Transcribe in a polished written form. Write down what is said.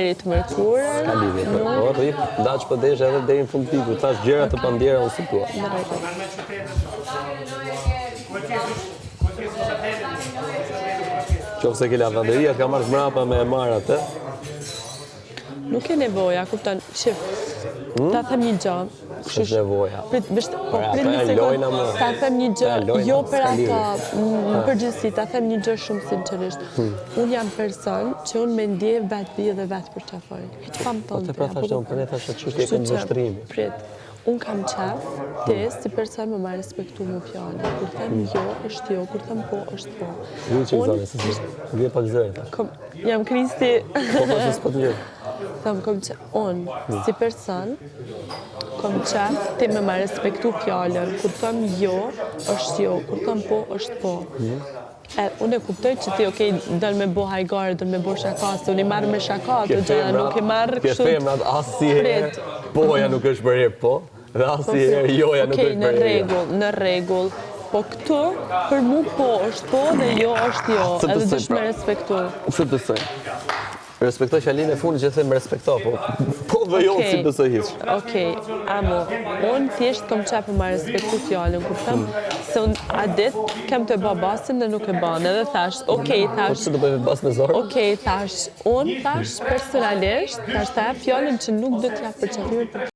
deri të mërkurën. Ka lidhje. Po, rrit, ndaç po desh edhe deri në fund vitit. Thash gjëra të pandjera unë suptua. Në rregull. Qofse ke lavanderia, ka marrë mrapa me e marrë atë. Nuk e nevoja, kupton, shif. Ta them një gjë. Është nevoja. Prit një lojna sekond. më. Ta them një gjë, lojna, jo për s'ka ata, në përgjithësi, ta them një gjë shumë sinqerisht. Unë jam person që unë me ndje vetë bie dhe vetë për qafoj. Hiç pam Po tonë. të pra thashtë unë, për ne thashtë që është e vështrimi. Prit. Unë kam qef, ti si person më respektu më fjallë. Kur them jo, është jo, kur them po, është po. Vjen që zone, se vjen pak zëre. Jam Kristi. Po se s'po të gjë. Tham, unë, si person, kom qef ti me respektu fjallën. Kur them jo, është jo, kur them po, është po. Unë e kuptoj që ti, okej, dënë me bo hajgare, dënë me bo shaka, se unë i marrë me shaka, të gjëra nuk i marrë kështu. Kje femrat, asnjëherë poja nuk është për herë po, dhe asnjëherë joja nuk është për herë. Okej, në rregull. Po këtu, për mu po është po dhe jo është jo, edhe dush me respektu. Se besoj. Respektoj fjalinë e fundit që them respekto, po dhe jo si besoj hiç. Okej, amo, unë thjesht kom qepë me respektu fjallën, kur them se unë a dit kem të babasin dhe nuk e ban, edhe thash, okej, Po thash, që do bëjmë bas me zorë? okej, thash, unë thash personalisht, thash ta jap fjallën që nuk do t'jap për qëllimin për